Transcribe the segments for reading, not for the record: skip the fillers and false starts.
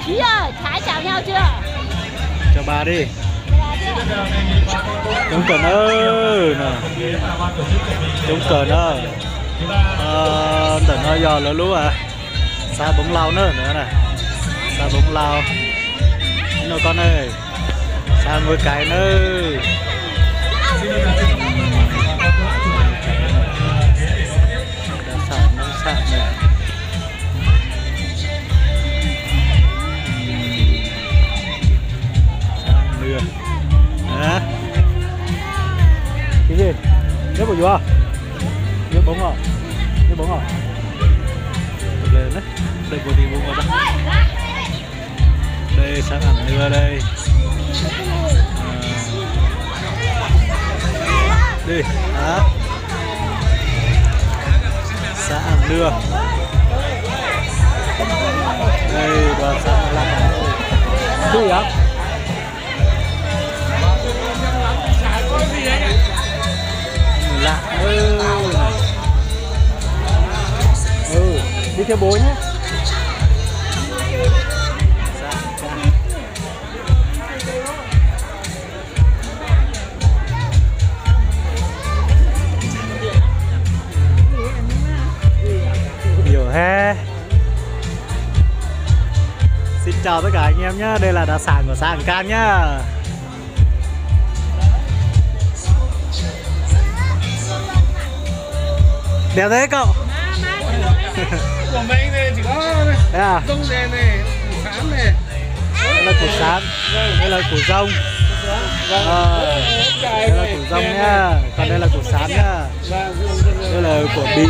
Ý ơi, Thái chào nhau chưa? Chào bà đi. Chống cẩn ơi nè. Chống cẩn ơi. Tận hơi giờ lớn lú à. Xa bóng lao nữa này. Xa bóng lao. Nó con ơi. Xa ngôi cái nữa. Đa sản nông sản này. Hả? Cái gì? Nhớ bộ chưa? Nhớ bóng à? Nhớ bóng à? Lên đấy. Đây bộ thì bóng ở đây. Đây sáng hẳn nữa đây. Đi. Hả? Sáng hẳn nữa. Đây đoàn sáng lạ. Cái gì ạ? Lạ đi theo bố nhé. Nhiều he. Xin chào tất cả anh em nhé. Đây là đặc sản của xã Hàng Cang nhá. Đẹp thế cậu? Của mình thì chỉ có rông đèn này, củ sám này. Đây là củ sám, đây là củ rông. Đây là củ rông nhá, còn đây là củ sám nhá. Đây là của bí.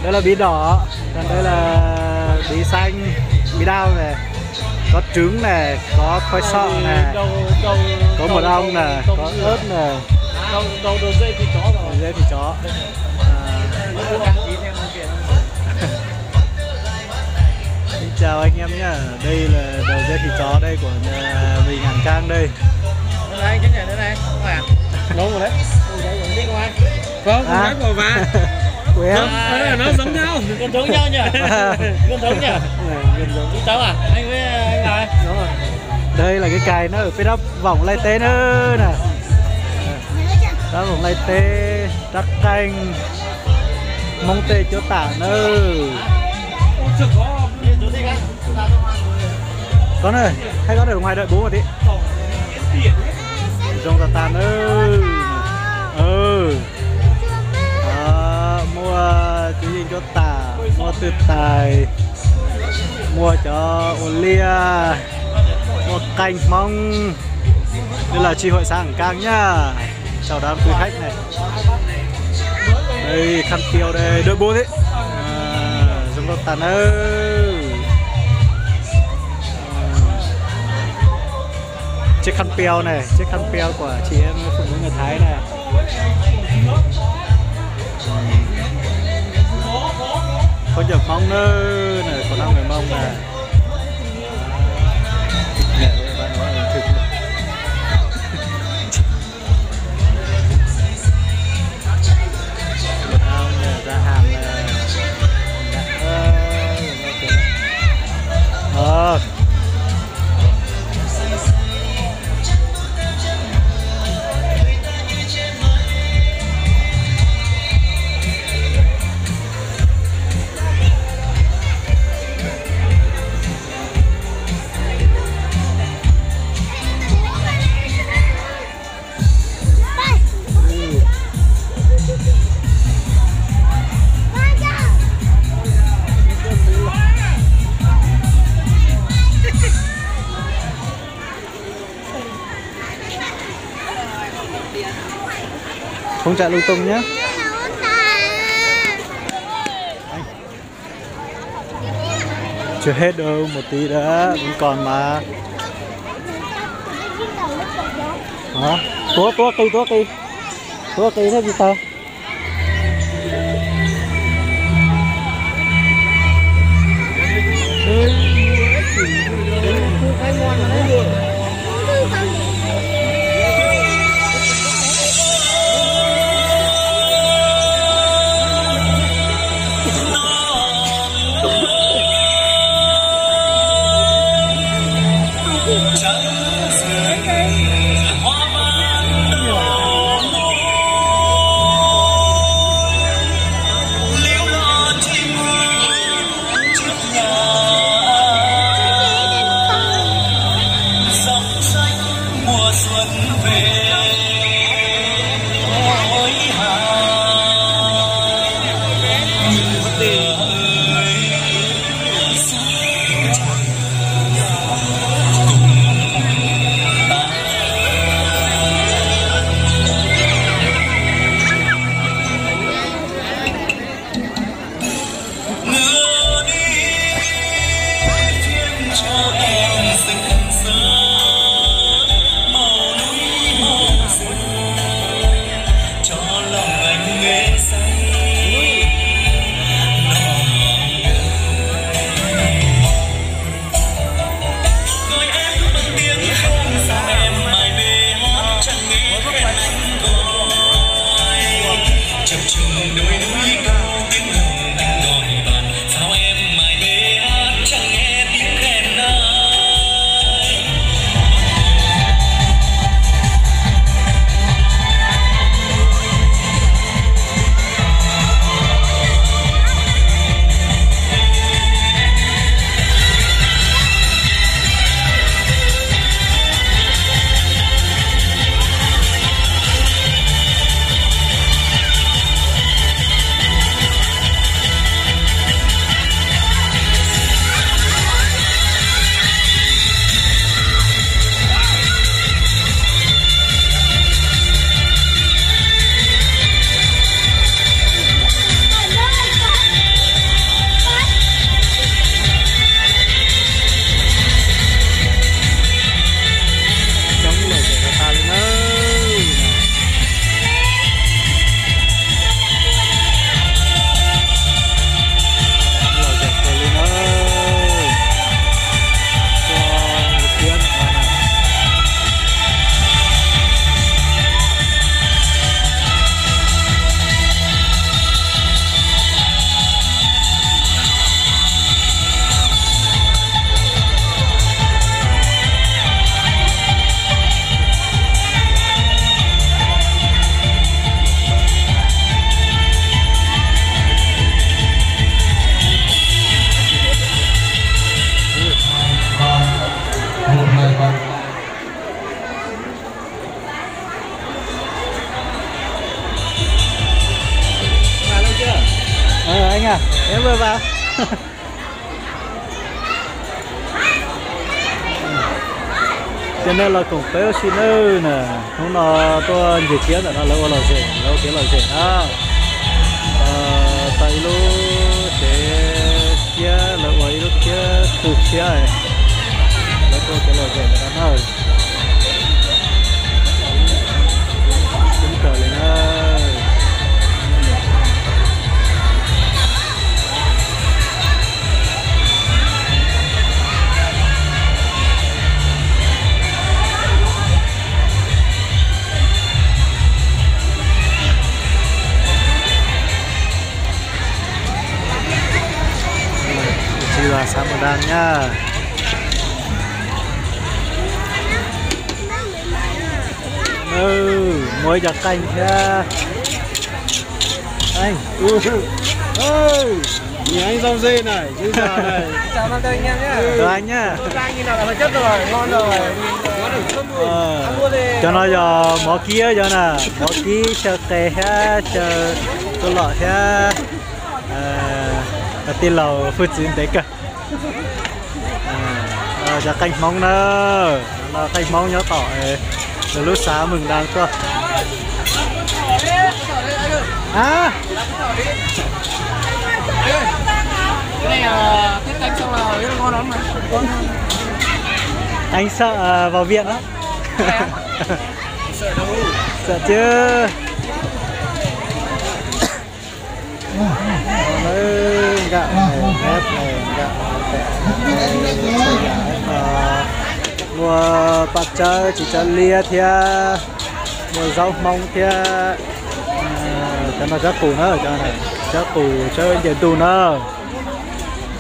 Đây là bí đỏ, còn đây là bí xanh, bí đao này. Có trứng này, có khoai sọ này, có mật ong này, có ớt này. Đầu dây thịt chó rồi. Dây thịt chó. Xin chào anh em nhá. Đây là đầu dây thịt chó đây của mình Hàng Cang đây. Đây này, cái nhà đây này. Đúng rồi đấy. Không, không phải của bà. Của em. Nó giống nhau. Gần giống nhau nhỉ? Gần giống nhỉ? Chú cháu à? Anh với anh này. Đúng rồi. Đây là cái cài nó ở phía đó vòng lai tế nữa nè. Đó vòng lai tế, rắc canh, mông tê chỗ tả nữa. Con ơi, hay con ở ngoài đợi bố một tí. Rong tà tàn ơi. Mua chú gì cho tả, mua tư tài, mua cho Olia, mua canh mông. Đây là chi hội xã Hàng Cang nhá. Chào đám quý khách này. Đây khăn tiêu đây, đợi bố thế. Giống đột tàn ơi. Chiếc khăn peo này, chiếc khăn peo của chị em phụ nữ người Thái này. Có nhiều mông nữa này, có 5 người Mông này. Ra hàng không chạy lung tung nhé. Chưa hết đâu, một tí nữa vẫn còn mà. Hả? Tua cây thế gì sao? Anh à, em vừa vào. Cho nên là cũng phải xin ơi nè, không nó tôi dự kiến là nó lâu lâu sẽ đó. Tại lúc sẽ chia là vậy lúc chia thuộc chia này, nó tôi cái lâu sẽ là nó thôi. Chúng ta lên ơi. Chỉ là sáng một đàn nha. Mỗi giặc canh nha. Anh. Nhìn anh rau dê này, chứ giờ này. Chào năm anh em nhé. Chào anh nhá. Anh nhìn nào là chất rồi, ngon rồi. Cho nó giờ mỏ kia cho nè, mỏ kia chờ kè ha, chờ tôi lọ ha. Tí lầu phút chín tế cơ. Giờ canh mong nữa, nó canh mong nhớ tỏi. Rồi lúc sáng mừng đang cơ. À. Cái này thiết canh xong là rất là ngon lắm mà. Anh sợ vào viện lắm. Sợ chưa? Gạo này, ép này, gạo mua bát chơ chỉ cho lia thia, mua rau mông thia, cho nó chắc củ nữa cho này, chắc củ chơi điện tù nữa,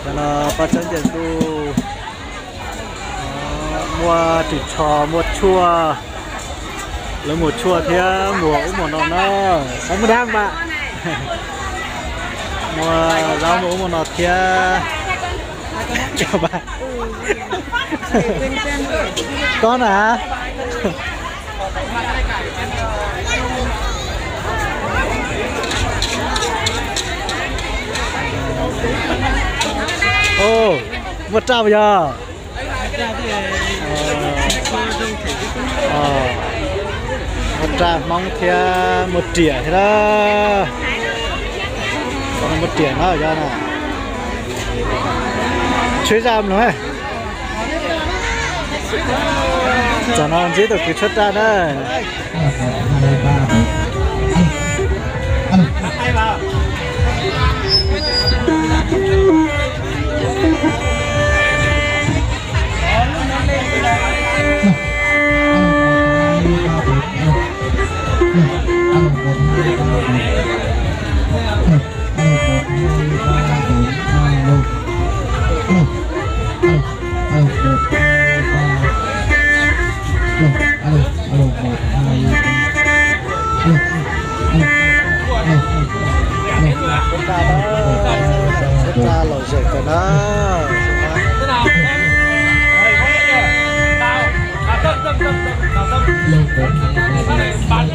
cho nó bát chơ điện tù, mua thịt chó, mua chua, lấy một chua thia, mua một nọ nữa, không có đang mà. Mua rau mũ một nọt kia. Chào bạn. Con à? Ồ, 100 bây giờ. 100 mong kia 1 triệu thế đó. Còn 1 triệu nữa cho nè. Chơi giam nữa. Cho nó chỉ được cái chất ra đó. Sốt ra đó. Sốt ra lẩu rể cả đó. Thế nào em? Nào, tâm. Sau này bán